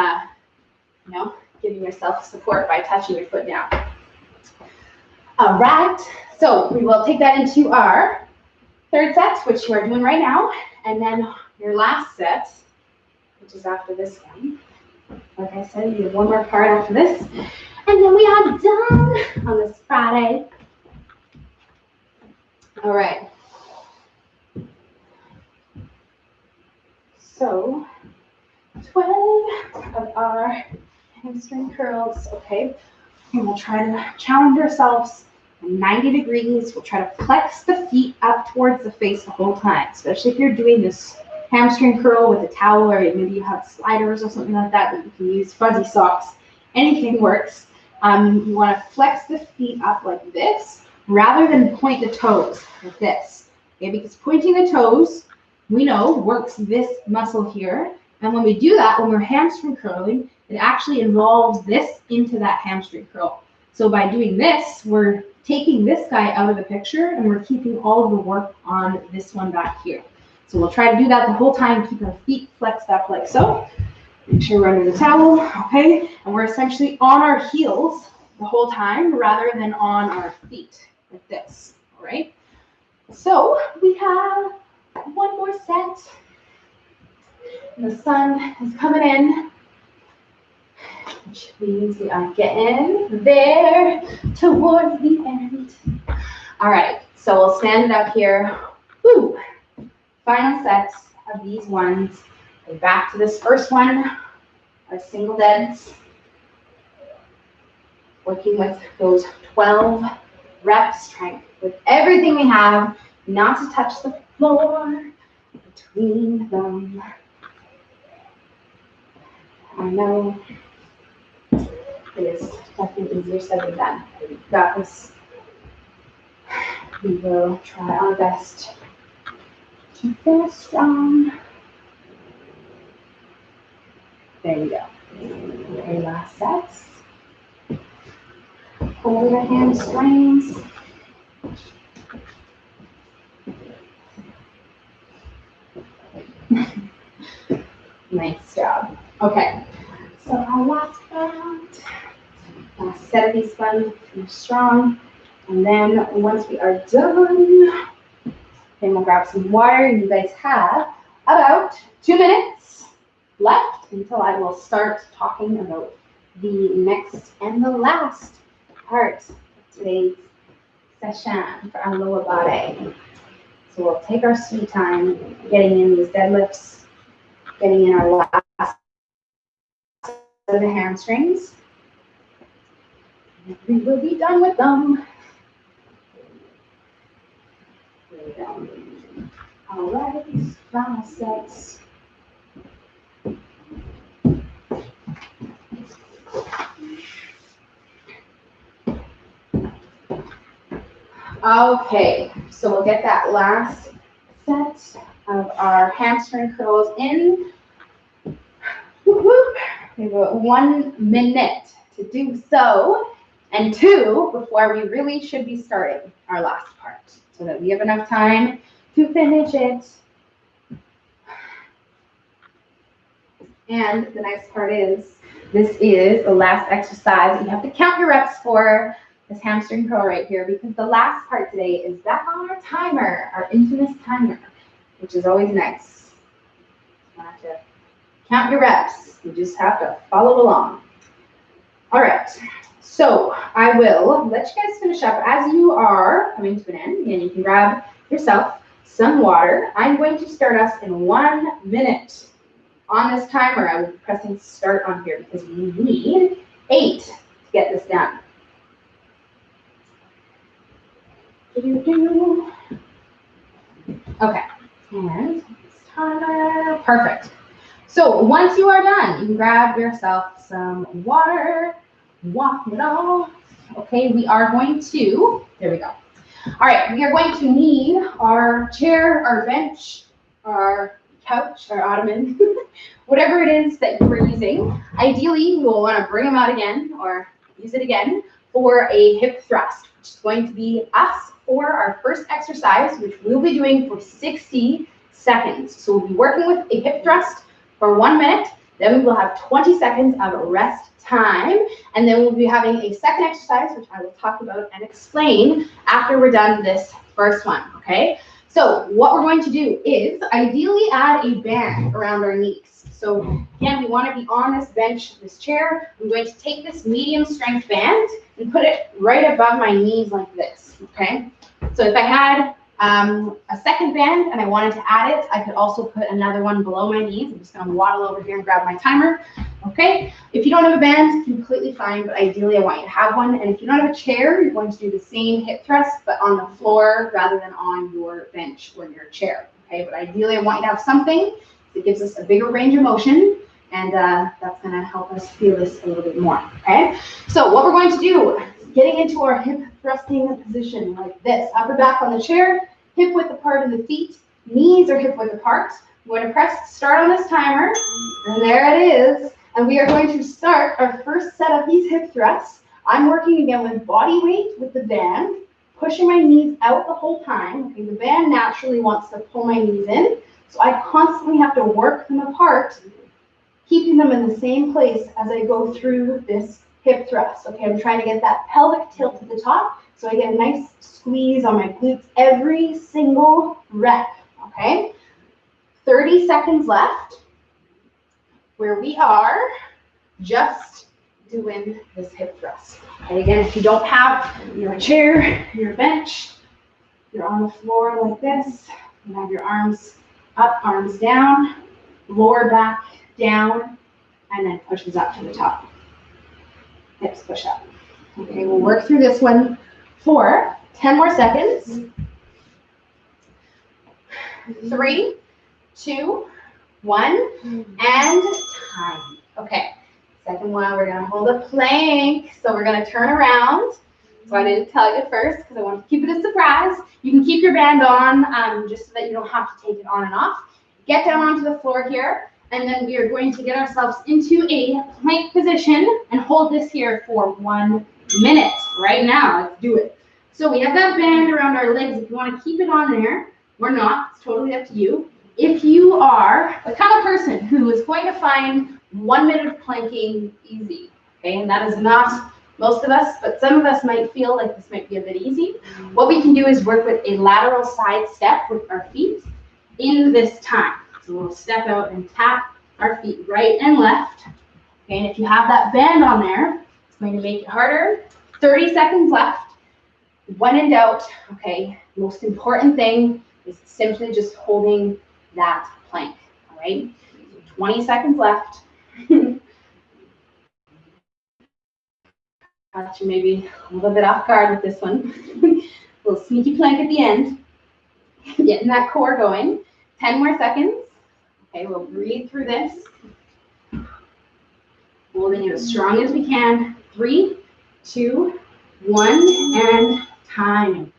giving yourself support by touching your foot down. All right, so we will take that into our third set, which you are doing right now, and then your last set, which is after this one. Like I said, you have one more part after this, and then we are done on this Friday. All right. So 12 of our hamstring curls, okay? And we'll try to challenge ourselves 90 degrees. We'll try to flex the feet up towards the face the whole time, especially if you're doing this hamstring curl with a towel, or maybe you have sliders or something like that you can use, fuzzy socks, anything works. You want to flex the feet up like this rather than point the toes like this, okay? Because pointing the toes, we know, works this muscle here. And when we do that, when we're hamstring curling, it actually involves this into that hamstring curl. So by doing this, we're taking this guy out of the picture and we're keeping all of the work on this one back here. So we'll try to do that the whole time, keep our feet flexed up like so. Make sure we're under the towel, okay? And we're essentially on our heels the whole time rather than on our feet like this, all right? So we have one more set. The sun is coming in, which means we are getting there towards the end. All right, so we'll stand it up here. Woo! Final sets of these ones. And back to this first one, our single deads. Working with those 12 reps, trying with everything we have, not to touch the floor between them. I know it is definitely easier said than done. We've got this. We will try our best to finish strong. There we go. Okay, last sets. Over the hamstrings. Nice job. Okay, so our last round, last set of these ones, finish strong. And then once we are done, then we'll grab some water. You guys have about 2 minutes left until I will start talking about the next and the last part of today's session for our lower body. So we'll take our sweet time getting in these deadlifts, getting in our last of the hamstrings. And we will be done with them. There we go. All right, final sets. Okay, so we'll get that last set of our hamstring curls in. Whoop. We have 1 minute to do so, and 2 before we really should be starting our last part, so that we have enough time to finish it. And the next part is, this is the last exercise. You have to count your reps for this hamstring curl right here, because the last part today is back on our timer, our infamous timer, which is always nice. You don't have to count your reps. You just have to follow along. All right. So I will let you guys finish up. As you are coming to an end, and you can grab yourself some water, I'm going to start us in 1 minute. On this timer, I will be pressing start on here because we need 8 to get this done. Okay, and timer, perfect. So once you are done, you can grab yourself some water, walk it off, Okay, we are going to, there we go. All right, we are going to need our chair, our bench, our couch, our ottoman, whatever it is that you are using. Ideally, we will want to bring them out again or use it again for a hip thrust, which is going to be us for our first exercise, which we'll be doing for 60 seconds. So we'll be working with a hip thrust for 1 minute, then we will have 20 seconds of rest time, and then we'll be having a second exercise, which I will talk about and explain after we're done this first one, okay? So what we're going to do is ideally add a band around our knees. So again, we want to be on this bench, this chair. I'm going to take this medium strength band and put it right above my knees like this, okay? So if I had a second band and I wanted to add it, I could also put another one below my knees. I'm just going to waddle over here and grab my timer. Okay, if you don't have a band, completely fine, but ideally I want you to have one. And if you don't have a chair, you're going to do the same hip thrust, but on the floor rather than on your bench or your chair. Okay, but ideally I want you to have something that gives us a bigger range of motion, and that's going to help us feel this a little bit more. Okay, so what we're going to do, getting into our hip thrusting position like this, upper back on the chair, hip width apart in the feet, knees are hip width apart. I'm going to press start on this timer, and there it is. And we are going to start our first set of these hip thrusts. I'm working again with body weight with the band, pushing my knees out the whole time. Okay, the band naturally wants to pull my knees in, so I constantly have to work them apart, keeping them in the same place as I go through this hip thrust. Okay, I'm trying to get that pelvic tilt to the top, so I get a nice squeeze on my glutes every single rep. Okay, 30 seconds left, where we are just doing this hip thrust. Okay, again, if you don't have your chair, your bench, you're on the floor like this, you have your arms up, arms down, lower back down, and then pushes up to the top. Hips push up. Okay, we'll work through this one for 10 more seconds. 3, 2, 1, and time. Okay, second one, we're gonna hold a plank. So we're gonna turn around. So I didn't tell you first because I want to keep it a surprise. You can keep your band on just so that you don't have to take it on and off. Get down onto the floor here, and then we are going to get ourselves into a plank position and hold this here for 1 minute right now. Let's do it. So we have that band around our legs. If you want to keep it on there or not, it's totally up to you. If you are the kind of person who is going to find 1 minute of planking easy, okay, and that is not most of us, but some of us might feel like this might be a bit easy, what we can do is work with a lateral side step with our feet in this time. So we'll step out and tap our feet right and left. Okay, and if you have that band on there, it's going to make it harder. 30 seconds left. When in doubt, okay, most important thing is simply just holding that plank, all right? 20 seconds left. Got you maybe a little bit off guard with this one. A little sneaky plank at the end. Getting that core going. 10 more seconds. Okay, we'll breathe through this. Holding it as strong as we can. 3, 2, 1, and time.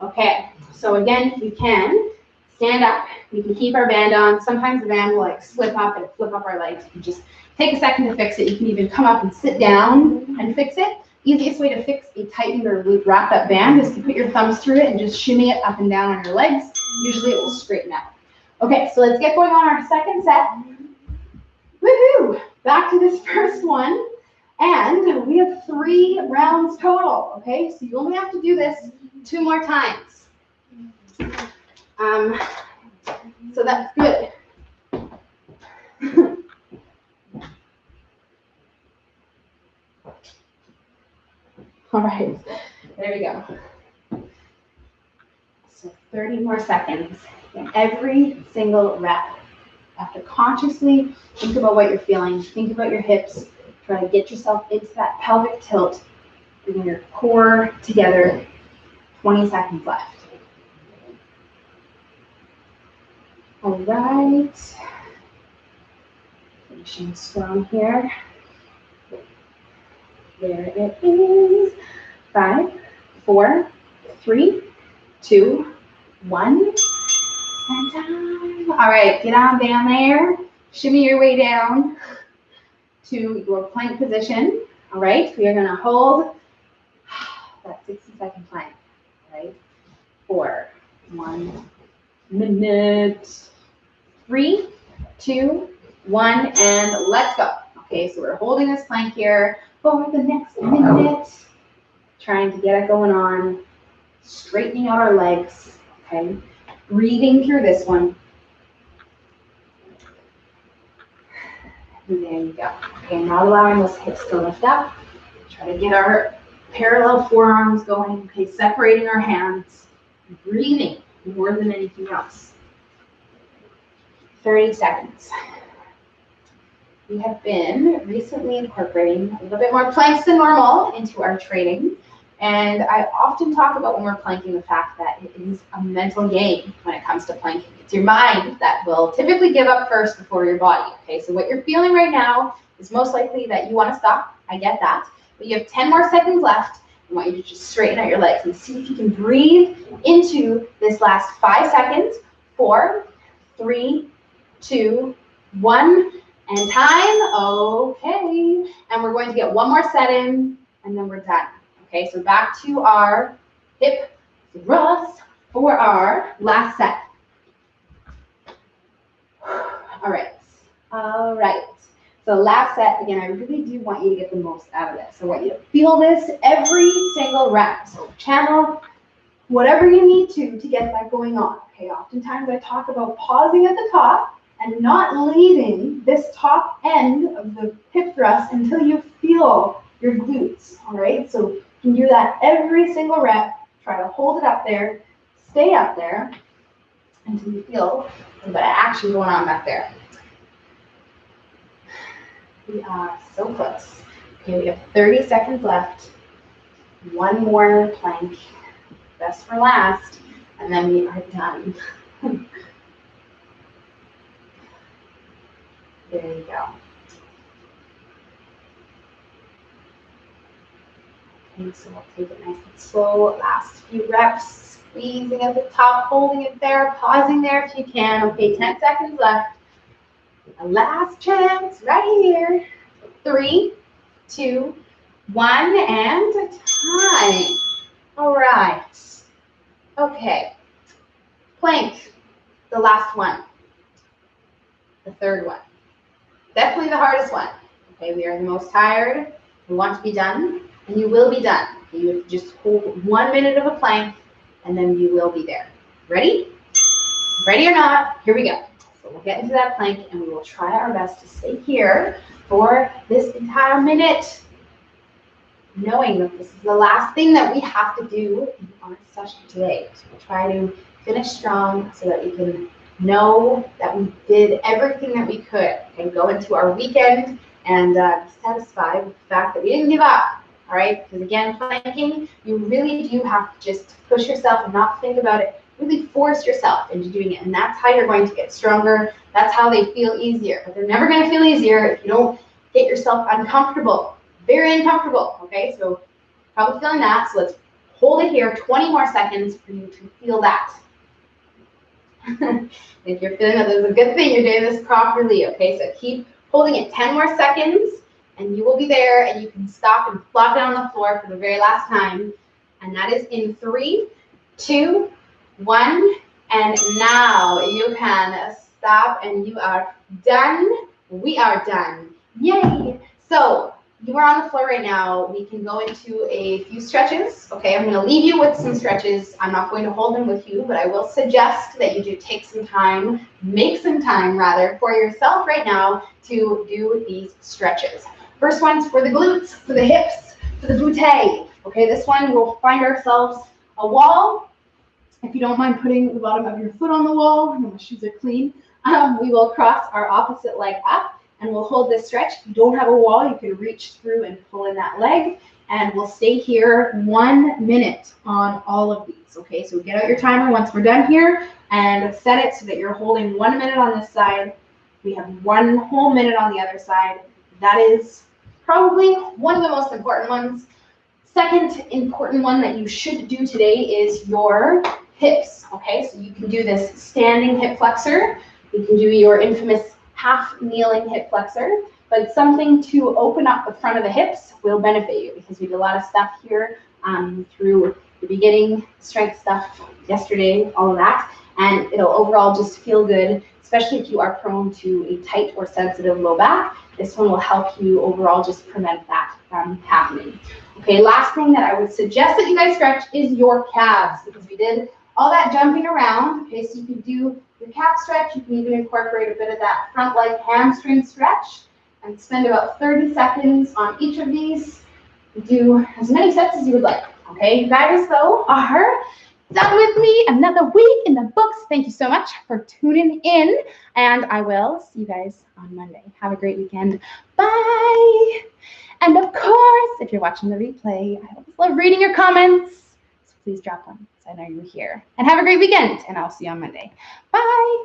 Okay, so again, we can stand up. We can keep our band on. Sometimes the band will like slip up and flip up our legs. You just take a second to fix it. You can even come up and sit down and fix it. Easiest way to fix a tightened or loop wrapped up band is to put your thumbs through it and just shimmy it up and down on your legs. Usually it will straighten out. Okay, so let's get going on our second set. Woohoo! Back to this first one. And we have 3 rounds total, okay? So you only have to do this 2 more times. So that's good. All right, there we go. So 30 more seconds. And every single rep, you have to consciously think about what you're feeling. Think about your hips. Try to get yourself into that pelvic tilt. Bring your core together. 20 seconds left. All right. Finishing strong here. There it is. 5, 4, 3, 2, 1. And time. All right, get on down there. Shimmy your way down to your plank position. All right, we are going to hold that 60-second plank. All right, for 1 minute. 3, 2, 1, and let's go. Okay, so we're holding this plank here for the next minute, trying to get it going on, straightening out our legs. Okay, breathing through this one. And there you go. Okay, not allowing those hips to lift up. Try to get our parallel forearms going. Okay, separating our hands. Breathing more than anything else. 30 seconds. We have been recently incorporating a little bit more planks than normal into our training. And I often talk about when we're planking the fact that it is a mental game when it comes to planking. It's your mind that will typically give up first before your body. Okay, so what you're feeling right now is most likely that you want to stop. I get that. But you have 10 more seconds left. I want you to just straighten out your legs and see if you can breathe into this last 5 seconds. 4, 3, 2, 1, and time. Okay, and we're going to get one more set in, and then we're done. Okay, so back to our hip thrust for our last set. All right. So last set, again, I really do want you to get the most out of this. I want you to feel this every single rep. So channel whatever you need to get that going on. Okay, oftentimes I talk about pausing at the top and not leaving this top end of the hip thrust until you feel your glutes. All right, so you can do that every single rep. Try to hold it up there, stay up there until you feel a bit of action going on back there. We are so close. Okay, we have 30 seconds left. One more plank, best for last, and then we are done. There you go. Okay, so we'll take it nice and slow. Last few reps, squeezing at the top, holding it there, pausing there if you can. Okay, 10 seconds left. A last chance right here. 3, 2, 1, and time. All right. Okay. Plank, the last one. The third one. Definitely the hardest one. Okay, we are the most tired. We want to be done, and you will be done. You have to just hold 1 minute of a plank, and then you will be there. Ready? Ready or not, here we go. So we'll get into that plank, and we will try our best to stay here for this entire minute, knowing that this is the last thing that we have to do in our session today. So we'll try to finish strong so that we can know that we did everything that we could and go into our weekend and be satisfied with the fact that we didn't give up. All right, because again, planking, you really do have to just push yourself and not think about it. Really force yourself into doing it, and that's how you're going to get stronger. That's how they feel easier. But they're never going to feel easier if you don't get yourself uncomfortable, very uncomfortable. Okay, so probably feeling that. So let's hold it here, 20 more seconds for you to feel that. If you're feeling that, there's a good thing you're doing this properly. Okay, so keep holding it 10 more seconds, and you will be there, and you can stop and flop down on the floor for the very last time. And that is in 3, 2, 1, and now you can stop, and you are done. We are done. Yay! So you are on the floor right now. We can go into a few stretches. Okay, I'm going to leave you with some stretches. I'm not going to hold them with you, but I will suggest that you do take some time, make some time rather, for yourself right now to do these stretches. First one's for the glutes, for the hips, for the butte. Okay, this one we'll find ourselves a wall. If you don't mind putting the bottom of your foot on the wall, my shoes are clean, we will cross our opposite leg up and we'll hold this stretch. If you don't have a wall, you can reach through and pull in that leg, and we'll stay here 1 minute on all of these. Okay, so get out your timer once we're done here and set it so that you're holding 1 minute on this side. We have 1 whole minute on the other side. That is probably one of the most important ones. Second important one that you should do today is your hips, okay? So you can do this standing hip flexor. You can do your infamous half kneeling hip flexor, but something to open up the front of the hips will benefit you because we did a lot of stuff here through the beginning, strength stuff yesterday, all of that, and it'll overall just feel good, especially if you are prone to a tight or sensitive low back. This one will help you overall just prevent that from happening. Okay, last thing that I would suggest that you guys stretch is your calves, because we did all that jumping around. Okay, so you can do your calf stretch. You can even incorporate a bit of that front leg hamstring stretch and spend about 30 seconds on each of these. Do as many sets as you would like. Okay, you guys though are done with me. Another week in the books. Thank you so much for tuning in, and I will see you guys on Monday. Have a great weekend. Bye. And of course, if you're watching the replay, I always love reading your comments. So please drop them so I know you're here. And have a great weekend, and I'll see you on Monday. Bye.